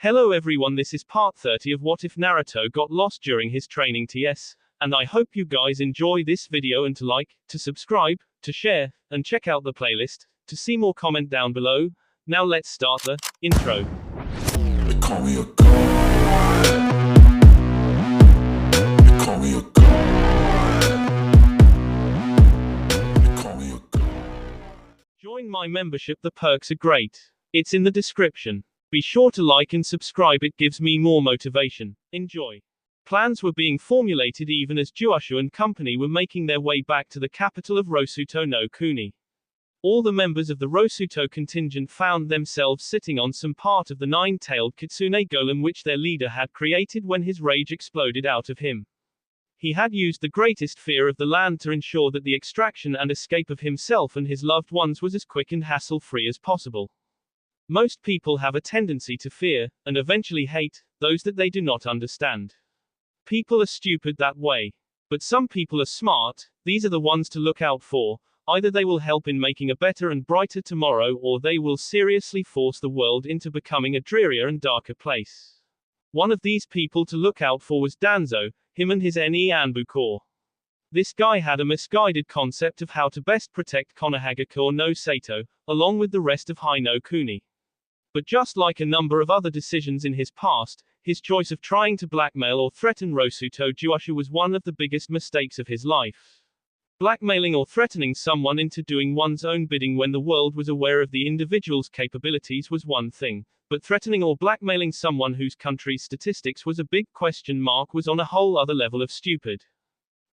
Hello everyone, this is part 30 of What If Naruto Got Lost During His Training TS, and I hope you guys enjoy this video and to like, to subscribe, to share, and check out the playlist, to see more comment down below. Now let's start the intro. They call me a god. They call me a god. They call me a god. Join my membership, the perks are great. It's in the description. Be sure to like and subscribe, it gives me more motivation. Enjoy. Plans were being formulated even as Juashu and company were making their way back to the capital of Rosuto no Kuni. All the members of the Rosuto contingent found themselves sitting on some part of the nine-tailed kitsune golem which their leader had created when his rage exploded out of him. He had used the greatest fear of the land to ensure that the extraction and escape of himself and his loved ones was as quick and hassle-free as possible. Most people have a tendency to fear, and eventually hate, those that they do not understand. People are stupid that way. But some people are smart, these are the ones to look out for. Either they will help in making a better and brighter tomorrow, or they will seriously force the world into becoming a drearier and darker place. One of these people to look out for was Danzo, him and his Ne Anbukor. This guy had a misguided concept of how to best protect Konohagakure no Sato, along with the rest of Hai no Kuni. But just like a number of other decisions in his past, his choice of trying to blackmail or threaten Rosuto Juashu was one of the biggest mistakes of his life. Blackmailing or threatening someone into doing one's own bidding when the world was aware of the individual's capabilities was one thing, but threatening or blackmailing someone whose country's statistics was a big question mark was on a whole other level of stupid.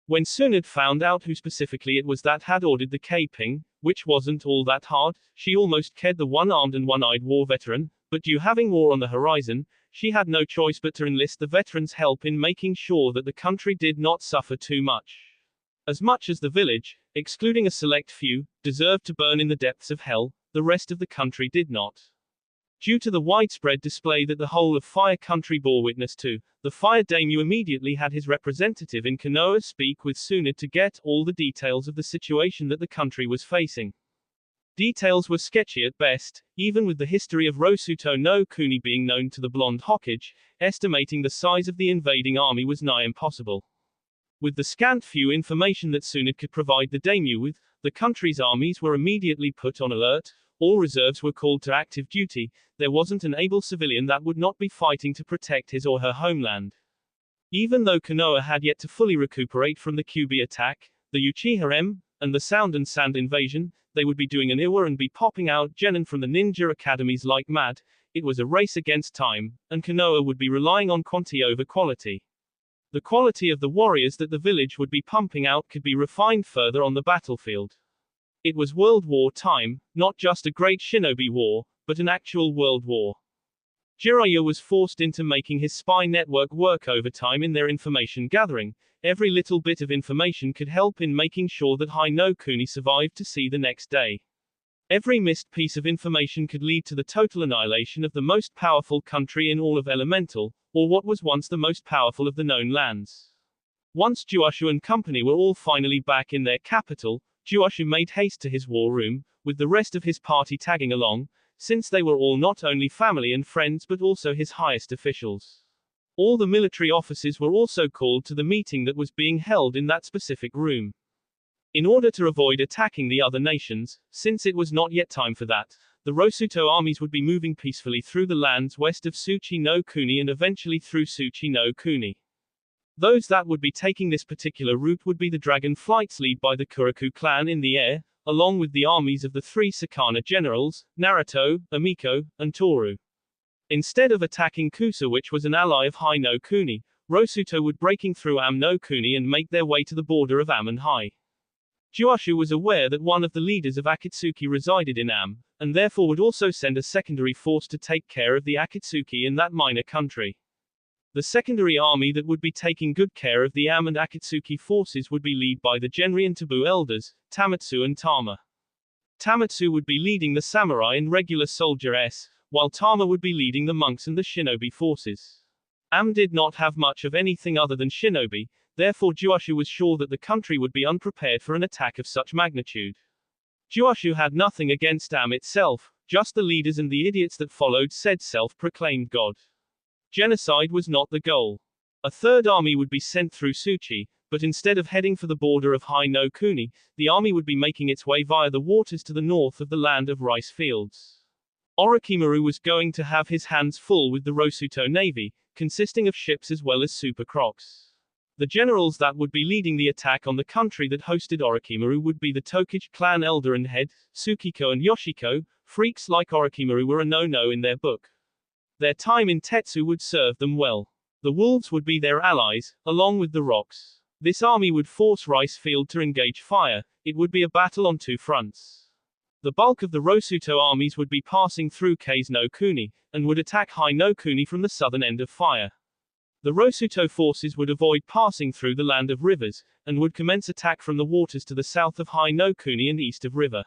When Tsunade found out who specifically it was that had ordered the caping, which wasn't all that hard, she almost killed the one-armed and one-eyed war veteran, but due having war on the horizon, she had no choice but to enlist the veteran's help in making sure that the country did not suffer too much. As much as the village, excluding a select few, deserved to burn in the depths of hell, the rest of the country did not. Due to the widespread display that the whole of Fire Country bore witness to, the Fire Daimyo immediately had his representative in Konoha speak with Tsunade to get all the details of the situation that the country was facing. Details were sketchy at best, even with the history of Rosuto no Kuni being known to the blonde Hokage, estimating the size of the invading army was nigh impossible. With the scant few information that Tsunade could provide the daimyo with, the country's armies were immediately put on alert. All reserves were called to active duty. There wasn't an able civilian that would not be fighting to protect his or her homeland. Even though Konoha had yet to fully recuperate from the Kyuubi attack, the Uchiha M, and the Sound and Sand invasion, they would be doing an Iwa and be popping out genin from the ninja academies like mad. It was a race against time, and Konoha would be relying on quantity over quality. The quality of the warriors that the village would be pumping out could be refined further on the battlefield. It was World War time, not just a great shinobi war, but an actual world war. Jiraiya was forced into making his spy network work overtime in their information gathering. Every little bit of information could help in making sure that Hai no Kuni survived to see the next day. Every missed piece of information could lead to the total annihilation of the most powerful country in all of Elemental, or what was once the most powerful of the known lands. Once Juashu and company were all finally back in their capital, Juashu made haste to his war room, with the rest of his party tagging along, since they were all not only family and friends but also his highest officials. All the military officers were also called to the meeting that was being held in that specific room. In order to avoid attacking the other nations, since it was not yet time for that, the Rosuto armies would be moving peacefully through the lands west of Tsuchi no Kuni and eventually through Tsuchi no Kuni. Those that would be taking this particular route would be the dragon flights led by the Kuraku clan in the air, along with the armies of the three Sakana generals, Naruto, Amiko, and Toru. Instead of attacking Kusa, which was an ally of Hai no Kuni, Rosuto would breaking through Am no Kuni and make their way to the border of Am and Hai. Juashu was aware that one of the leaders of Akatsuki resided in Am, and therefore would also send a secondary force to take care of the Akatsuki in that minor country. The secondary army that would be taking good care of the Am and Akatsuki forces would be led by the Genri and Taboo elders, Tamatsu and Tama. Tamatsu would be leading the samurai and regular soldier S, while Tama would be leading the monks and the shinobi forces. Am did not have much of anything other than shinobi, therefore Juashu was sure that the country would be unprepared for an attack of such magnitude. Juashu had nothing against Am itself, just the leaders and the idiots that followed said self-proclaimed god. Genocide was not the goal. A third army would be sent through Suchi, but instead of heading for the border of Hai no Kuni, the army would be making its way via the waters to the north of the land of rice fields. Orochimaru was going to have his hands full with the Rosuto navy, consisting of ships as well as super crocs. The generals that would be leading the attack on the country that hosted Orochimaru would be the Tokichi clan elder and head, Tsukiko and Yoshiko. Freaks like Orochimaru were a no-no in their book. Their time in Tetsu would serve them well. The wolves would be their allies, along with the rocks. This army would force Rice Field to engage fire. It would be a battle on two fronts. The bulk of the Rosuto armies would be passing through Kase no Kuni, and would attack Hai no Kuni from the southern end of fire. The Rosuto forces would avoid passing through the land of rivers, and would commence attack from the waters to the south of Hai no Kuni and east of river.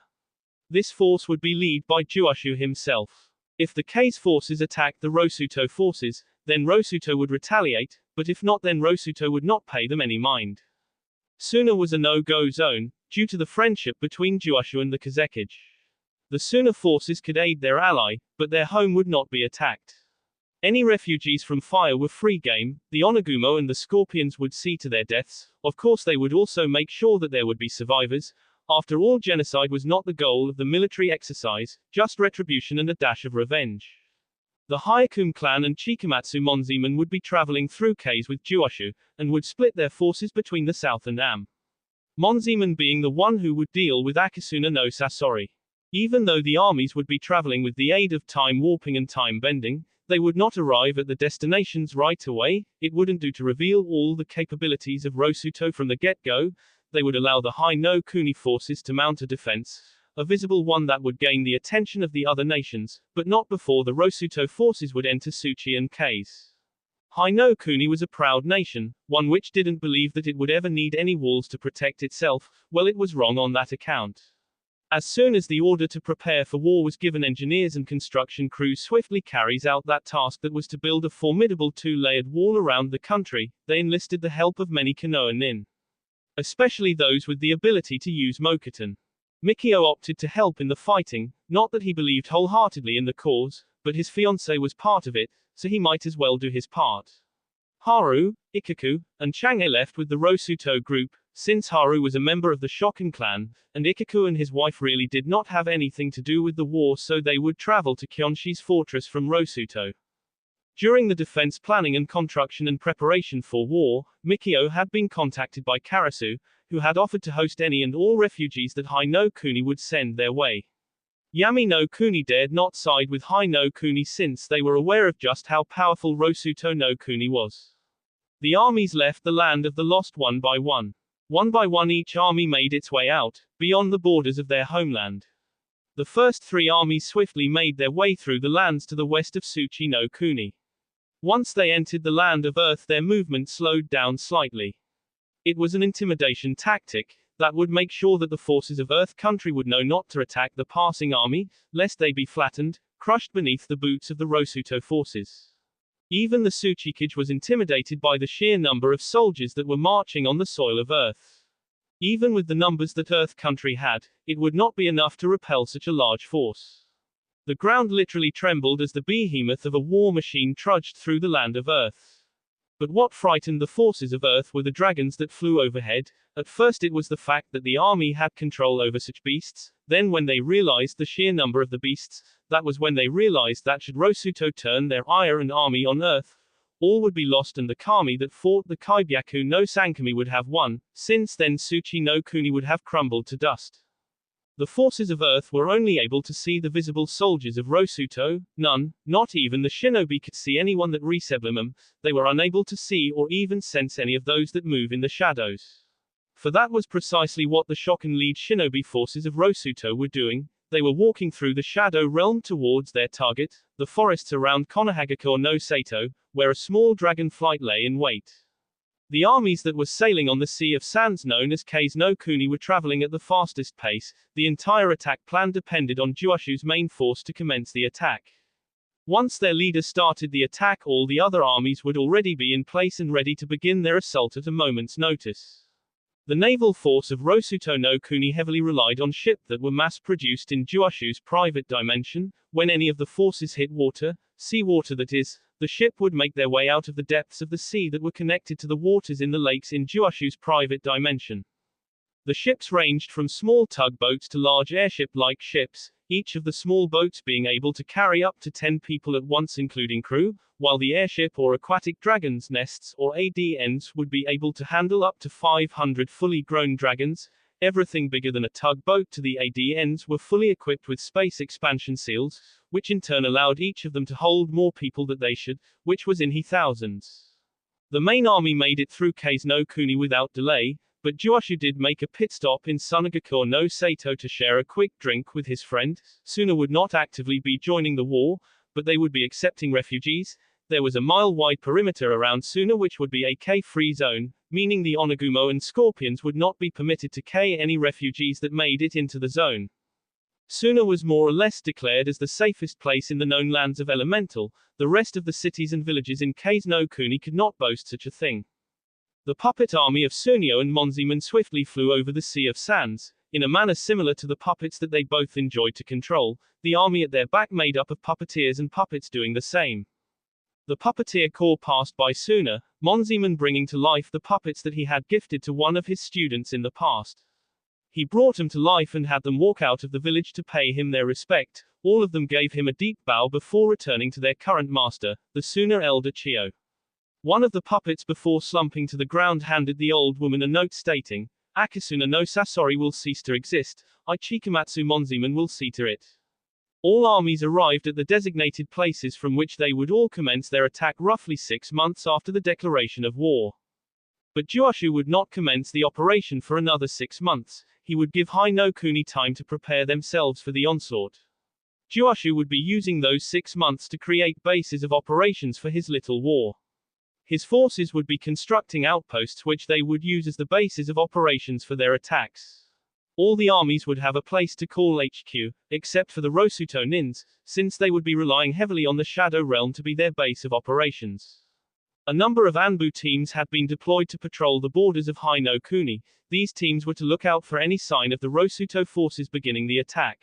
This force would be led by Juashu himself. If the Kase forces attacked the Rosuto forces, then Rosuto would retaliate, but if not, then Rosuto would not pay them any mind. Suna was a no-go zone, due to the friendship between Juashu and the Kazekage. The Suna forces could aid their ally, but their home would not be attacked. Any refugees from fire were free game. The Onagumo and the Scorpions would see to their deaths. Of course, they would also make sure that there would be survivors. After all, genocide was not the goal of the military exercise, just retribution and a dash of revenge. The Hyakume clan and Chikamatsu Monzaemon would be traveling through Kase with Juashu, and would split their forces between the south and Am. Monzaemon being the one who would deal with Akasuna no Sasori. Even though the armies would be traveling with the aid of time warping and time bending, they would not arrive at the destinations right away. It wouldn't do to reveal all the capabilities of Rosuto from the get-go. They would allow the Hai no Kuni forces to mount a defense, a visible one that would gain the attention of the other nations, but not before the Rosuto forces would enter Suchi and Kase. Hai no Kuni was a proud nation, one which didn't believe that it would ever need any walls to protect itself. Well, it was wrong on that account. As soon as the order to prepare for war was given, engineers and construction crews swiftly carries out that task that was to build a formidable two-layered wall around the country. They enlisted the help of many Konoha nin, especially those with the ability to use Mokuton. Mikio opted to help in the fighting, not that he believed wholeheartedly in the cause, but his fiancée was part of it, so he might as well do his part. Haru, Ikaku, and Chang'e left with the Rosuto group, since Haru was a member of the Shokan clan, and Ikaku and his wife really did not have anything to do with the war, so they would travel to Kyonshi's fortress from Rosuto. During the defense planning and construction and preparation for war, Mikio had been contacted by Karasu, who had offered to host any and all refugees that Hai no Kuni would send their way. Yami no Kuni dared not side with Hai no Kuni since they were aware of just how powerful Rosuto no Kuni was. The armies left the land of the lost one by one. One by one each army made its way out, beyond the borders of their homeland. The first three armies swiftly made their way through the lands to the west of Suchi no Kuni. Once they entered the land of Earth, their movement slowed down slightly. It was an intimidation tactic that would make sure that the forces of Earth country would know not to attack the passing army, lest they be flattened, crushed beneath the boots of the Rosuto forces. Even the Tsuchikage was intimidated by the sheer number of soldiers that were marching on the soil of Earth. Even with the numbers that Earth country had, it would not be enough to repel such a large force. The ground literally trembled as the behemoth of a war machine trudged through the land of Earth. But what frightened the forces of Earth were the dragons that flew overhead. At first it was the fact that the army had control over such beasts, then when they realized the sheer number of the beasts, that was when they realized that should Rosuto turn their ire and army on Earth, all would be lost and the kami that fought the Kaibyaku no Sankami would have won. Since then Suchi no Kuni would have crumbled to dust. The forces of Earth were only able to see the visible soldiers of Rosuto. None, not even the shinobi, could see anyone that resembled them. They were unable to see or even sense any of those that move in the shadows. For that was precisely what the Shokan lead shinobi forces of Rosuto were doing. They were walking through the shadow realm towards their target, the forests around Konohagakure no Sato, where a small dragon flight lay in wait. The armies that were sailing on the Sea of Sands known as Kase no Kuni were traveling at the fastest pace. The entire attack plan depended on Juashu's main force to commence the attack. Once their leader started the attack, all the other armies would already be in place and ready to begin their assault at a moment's notice. The naval force of Rosuto no Kuni heavily relied on ships that were mass-produced in Juashu's private dimension. When any of the forces hit water, seawater that is, The ship would make their way out of the depths of the sea that were connected to the waters in the lakes in Juashu's private dimension. The ships ranged from small tugboats to large airship-like ships, each of the small boats being able to carry up to 10 people at once including crew, while the airship or aquatic dragons nests, or ADNs, would be able to handle up to 500 fully grown dragons. Everything bigger than a tugboat to the ADNs were fully equipped with space expansion seals, which in turn allowed each of them to hold more people that they should, which was in thousands. The main army made it through Kase no Kuni without delay, but Juashu did make a pit stop in Sunagakure no Sato to share a quick drink with his friend. Suna would not actively be joining the war, but they would be accepting refugees. There was a mile-wide perimeter around Suna which would be a K-free zone, meaning the Onagumo and Scorpions would not be permitted to K any refugees that made it into the zone. Suna was more or less declared as the safest place in the known lands of Elemental. The rest of the cities and villages in Kase no Kuni could not boast such a thing. The puppet army of Sunio and Monziman swiftly flew over the Sea of Sands, in a manner similar to the puppets that they both enjoyed to control, the army at their back made up of puppeteers and puppets doing the same. The puppeteer corps passed by Suna, Monziman bringing to life the puppets that he had gifted to one of his students in the past. He brought them to life and had them walk out of the village to pay him their respect. All of them gave him a deep bow before returning to their current master, the Suna elder Chio. One of the puppets before slumping to the ground handed the old woman a note stating, Akasuna no Sasori will cease to exist, Ichikamatsu Monziman will see to it. All armies arrived at the designated places from which they would all commence their attack roughly 6 months after the declaration of war. But Juashu would not commence the operation for another 6 months, he would give Hai no Kuni time to prepare themselves for the onslaught. Juashu would be using those 6 months to create bases of operations for his little war. His forces would be constructing outposts which they would use as the bases of operations for their attacks. All the armies would have a place to call HQ, except for the Rosuto Nins, since they would be relying heavily on the Shadow Realm to be their base of operations. A number of Anbu teams had been deployed to patrol the borders of Hai no Kuni. These teams were to look out for any sign of the Rosuto forces beginning the attack.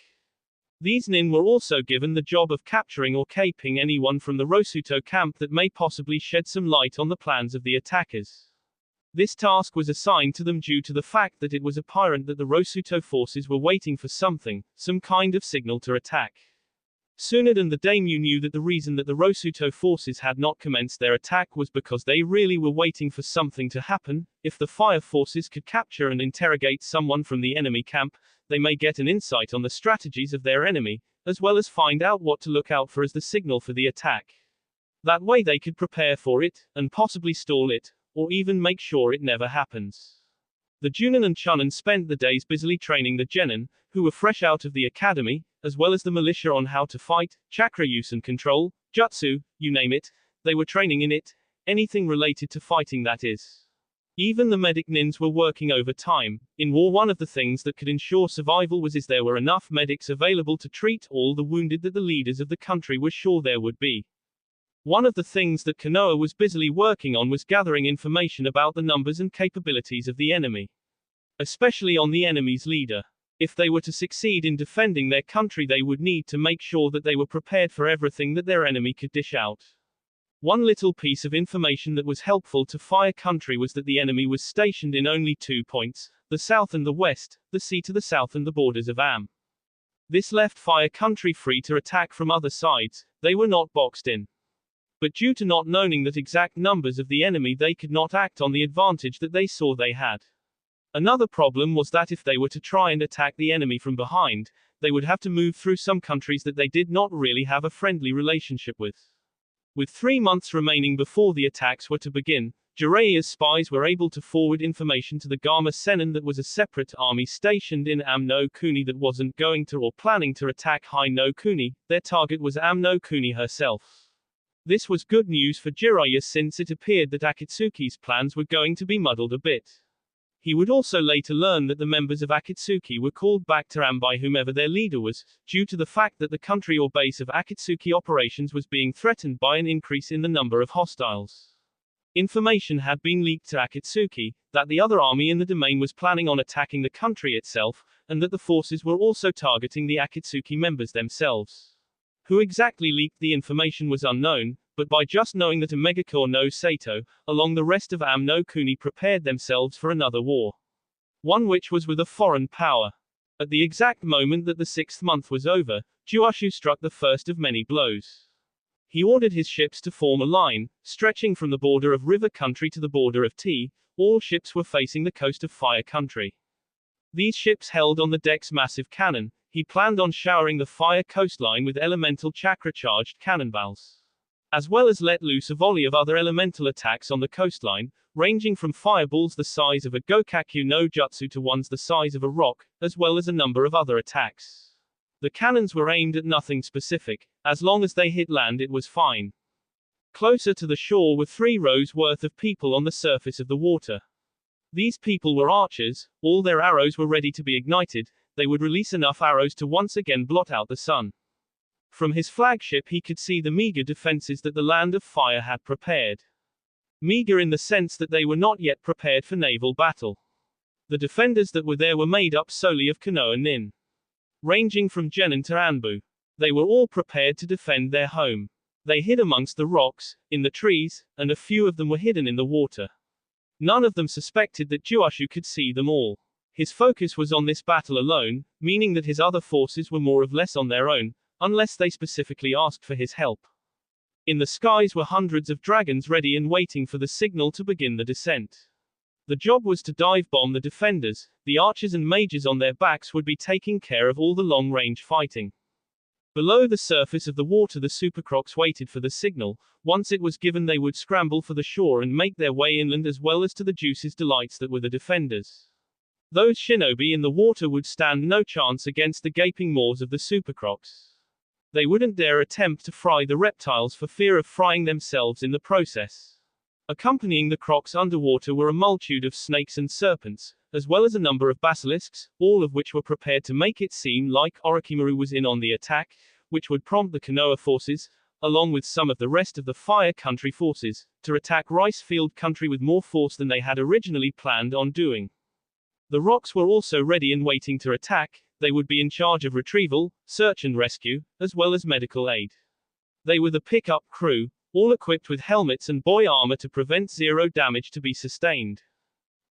These Nin were also given the job of capturing or caping anyone from the Rosuto camp that may possibly shed some light on the plans of the attackers. This task was assigned to them due to the fact that it was apparent that the Rosuto forces were waiting for something, some kind of signal to attack. Sunad and the daimyo knew that the reason that the Rosuto forces had not commenced their attack was because they really were waiting for something to happen. If the fire forces could capture and interrogate someone from the enemy camp, they may get an insight on the strategies of their enemy, as well as find out what to look out for as the signal for the attack. That way they could prepare for it, and possibly stall it, or even make sure it never happens. The Junin and Chunin spent the days busily training the genin, who were fresh out of the academy, as well as the militia on how to fight, chakra use and control, jutsu, you name it, they were training in it, anything related to fighting that is. Even the medic nins were working overtime. In war, one of the things that could ensure survival was if there were enough medics available to treat all the wounded that the leaders of the country were sure there would be. One of the things that Konoha was busily working on was gathering information about the numbers and capabilities of the enemy. Especially on the enemy's leader. If they were to succeed in defending their country, they would need to make sure that they were prepared for everything that their enemy could dish out. One little piece of information that was helpful to Fire Country was that the enemy was stationed in only 2 points, the south and the west, the sea to the south and the borders of Am. This left Fire Country free to attack from other sides. They were not boxed in. But due to not knowing the exact numbers of the enemy, they could not act on the advantage that they saw they had. Another problem was that if they were to try and attack the enemy from behind, they would have to move through some countries that they did not really have a friendly relationship with. With 3 months remaining before the attacks were to begin, Jiraiya's spies were able to forward information to the Gama Sennin that was a separate army stationed in Am no Kuni that wasn't going to or planning to attack Hai no Kuni. Their target was Am no Kuni herself. This was good news for Jiraiya since it appeared that Akatsuki's plans were going to be muddled a bit. He would also later learn that the members of Akatsuki were called back to Am by whomever their leader was, due to the fact that the country or base of Akatsuki operations was being threatened by an increase in the number of hostiles. Information had been leaked to Akatsuki, that the other army in the domain was planning on attacking the country itself, and that the forces were also targeting the Akatsuki members themselves. Who exactly leaked the information was unknown, but by just knowing that a Megakure no Sato, along the rest of Am no Kuni prepared themselves for another war. One which was with a foreign power. At the exact moment that the 6th month was over, Juashu struck the first of many blows. He ordered his ships to form a line, stretching from the border of river country to the border of tea. All ships were facing the coast of fire country. These ships held on the decks massive cannon. He planned on showering the fire coastline with elemental chakra-charged cannonballs, as well as let loose a volley of other elemental attacks on the coastline, ranging from fireballs the size of a Gokakyu no Jutsu to ones the size of a rock, as well as a number of other attacks. The cannons were aimed at nothing specific. As long as they hit land it was fine. Closer to the shore were 3 rows worth of people on the surface of the water. These people were archers. All their arrows were ready to be ignited. They would release enough arrows to once again blot out the sun. From his flagship he could see the meager defenses that the Land of Fire had prepared. Meager in the sense that they were not yet prepared for naval battle. The defenders that were there were made up solely of Konoha nin, ranging from genin to Anbu. They were all prepared to defend their home. They hid amongst the rocks, in the trees, and a few of them were hidden in the water. None of them suspected that Juashu could see them all. His focus was on this battle alone, meaning that his other forces were more or less on their own, unless they specifically asked for his help. In the skies were hundreds of dragons ready and waiting for the signal to begin the descent. The job was to dive bomb the defenders. The archers and mages on their backs would be taking care of all the long-range fighting. Below the surface of the water the Supercrocs waited for the signal. Once it was given they would scramble for the shore and make their way inland as well as to the juice's delights that were the defenders. Those shinobi in the water would stand no chance against the gaping maws of the Supercrocs. They wouldn't dare attempt to fry the reptiles for fear of frying themselves in the process. Accompanying the crocs underwater were a multitude of snakes and serpents, as well as a number of basilisks, all of which were prepared to make it seem like Orochimaru was in on the attack, which would prompt the Konoha forces, along with some of the rest of the Fire Country forces, to attack Rice Field Country with more force than they had originally planned on doing. The rocks were also ready and waiting to attack. They would be in charge of retrieval, search and rescue, as well as medical aid. They were the pickup crew, all equipped with helmets and boy armor to prevent zero damage to be sustained.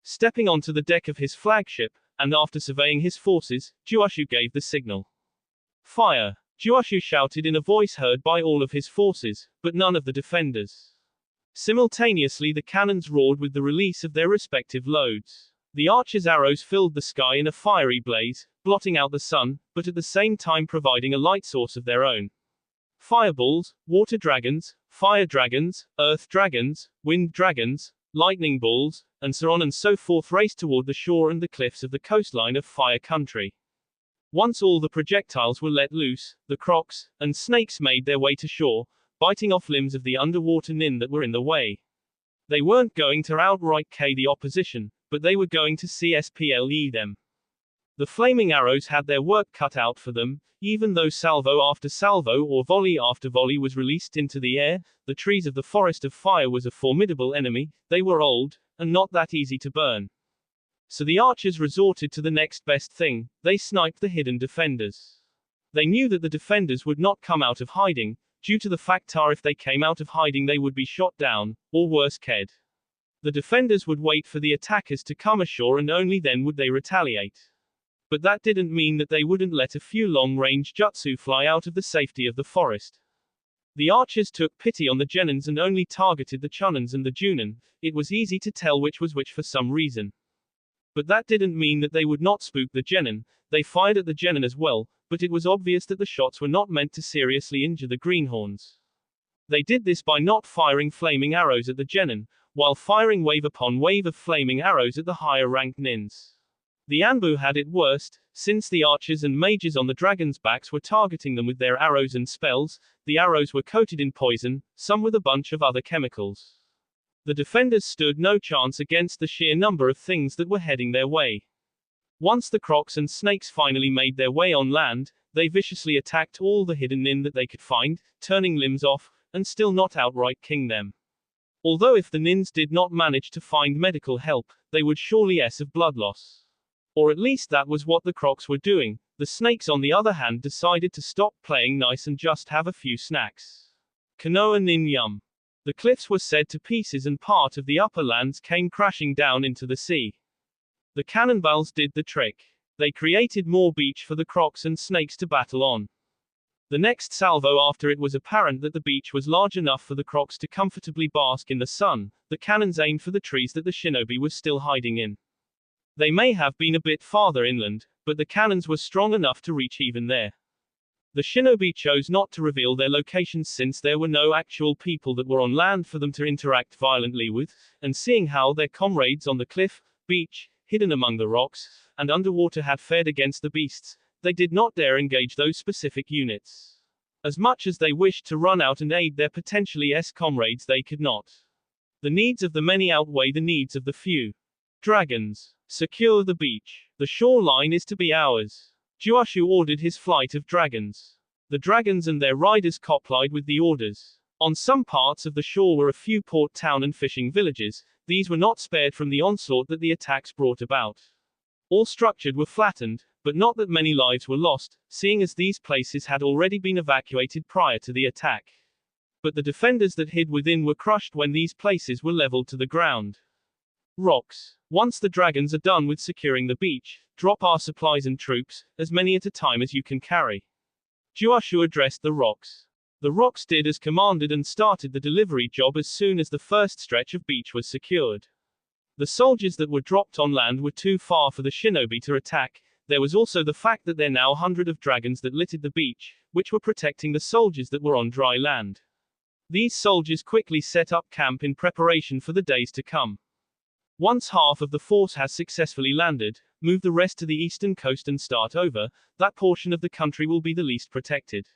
Stepping onto the deck of his flagship, and after surveying his forces, Juashu gave the signal. Fire! Juashu shouted in a voice heard by all of his forces, but none of the defenders. Simultaneously the cannons roared with the release of their respective loads. The archers' arrows filled the sky in a fiery blaze, blotting out the sun, but at the same time providing a light source of their own. Fireballs, water dragons, fire dragons, earth dragons, wind dragons, lightning balls, and so on and so forth raced toward the shore and the cliffs of the coastline of Fire Country. Once all the projectiles were let loose, the crocs and snakes made their way to shore, biting off limbs of the underwater nin that were in the way. They weren't going to outright kill the opposition, but they were going to CSPLE them. The flaming arrows had their work cut out for them. Even though salvo after salvo or volley after volley was released into the air, the trees of the Forest of Fire was a formidable enemy. They were old, and not that easy to burn. So the archers resorted to the next best thing. They sniped the hidden defenders. They knew that the defenders would not come out of hiding, due to the fact that if they came out of hiding they would be shot down, or worse killed. The defenders would wait for the attackers to come ashore and only then would they retaliate. But that didn't mean that they wouldn't let a few long-range jutsu fly out of the safety of the forest. The archers took pity on the genins and only targeted the chunins and the junin. It was easy to tell which was which for some reason. But that didn't mean that they would not spook the genin. They fired at the genin as well, but it was obvious that the shots were not meant to seriously injure the greenhorns. They did this by not firing flaming arrows at the genin, while firing wave upon wave of flaming arrows at the higher-ranked nins. The Anbu had it worst, since the archers and mages on the dragons' backs were targeting them with their arrows and spells. The arrows were coated in poison, some with a bunch of other chemicals. The defenders stood no chance against the sheer number of things that were heading their way. Once the crocs and snakes finally made their way on land, they viciously attacked all the hidden nin that they could find, turning limbs off, and still not outright king them. Although if the nins did not manage to find medical help, they would surely have blood loss. Or at least that was what the crocs were doing. The snakes on the other hand decided to stop playing nice and just have a few snacks. Kanoa nin yum. The cliffs were said to pieces and part of the upper lands came crashing down into the sea. The cannonballs did the trick. They created more beach for the crocs and snakes to battle on. The next salvo, after it was apparent that the beach was large enough for the crocs to comfortably bask in the sun, the cannons aimed for the trees that the shinobi was still hiding in. They may have been a bit farther inland, but the cannons were strong enough to reach even there. The shinobi chose not to reveal their locations since there were no actual people that were on land for them to interact violently with, and seeing how their comrades on the cliff, beach, hidden among the rocks, and underwater had fared against the beasts, they did not dare engage those specific units. As much as they wished to run out and aid their potentially comrades, they could not. The needs of the many outweigh the needs of the few. Dragons. Secure the beach. The shoreline is to be ours. Juashu ordered his flight of dragons. The dragons and their riders complied with the orders. On some parts of the shore were a few port town and fishing villages. These were not spared from the onslaught that the attacks brought about. All structured were flattened, but not that many lives were lost, seeing as these places had already been evacuated prior to the attack. But the defenders that hid within were crushed when these places were leveled to the ground. Rocks. Once the dragons are done with securing the beach, drop our supplies and troops, as many at a time as you can carry. Juashu addressed the rocks. The rocks did as commanded and started the delivery job as soon as the first stretch of beach was secured. The soldiers that were dropped on land were too far for the shinobi to attack. There was also the fact that there were now 100 of dragons that littered the beach, which were protecting the soldiers that were on dry land. These soldiers quickly set up camp in preparation for the days to come. Once half of the force has successfully landed, move the rest to the eastern coast and start over. That portion of the country will be the least protected.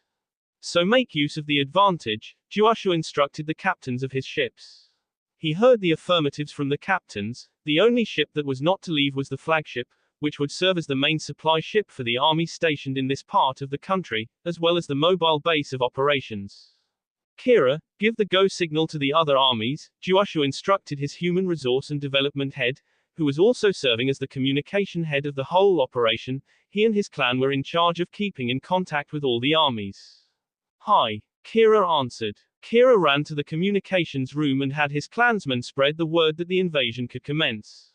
So make use of the advantage, Juashu instructed the captains of his ships. He heard the affirmatives from the captains. The only ship that was not to leave was the flagship, which would serve as the main supply ship for the army stationed in this part of the country, as well as the mobile base of operations. Kira, give the go signal to the other armies. Juashu instructed his human resource and development head, who was also serving as the communication head of the whole operation. He and his clan were in charge of keeping in contact with all the armies. Hi. Kira answered. Kira ran to the communications room and had his clansmen spread the word that the invasion could commence.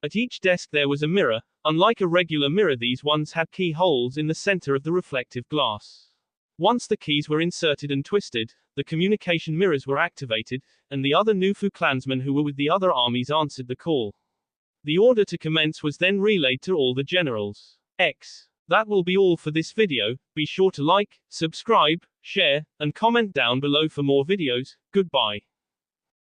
At each desk there was a mirror. Unlike a regular mirror, these ones had keyholes in the center of the reflective glass. Once the keys were inserted and twisted, the communication mirrors were activated, and the other Nufu clansmen who were with the other armies answered the call. The order to commence was then relayed to all the generals. That will be all for this video. Be sure to like, subscribe, share, and comment down below for more videos. Goodbye.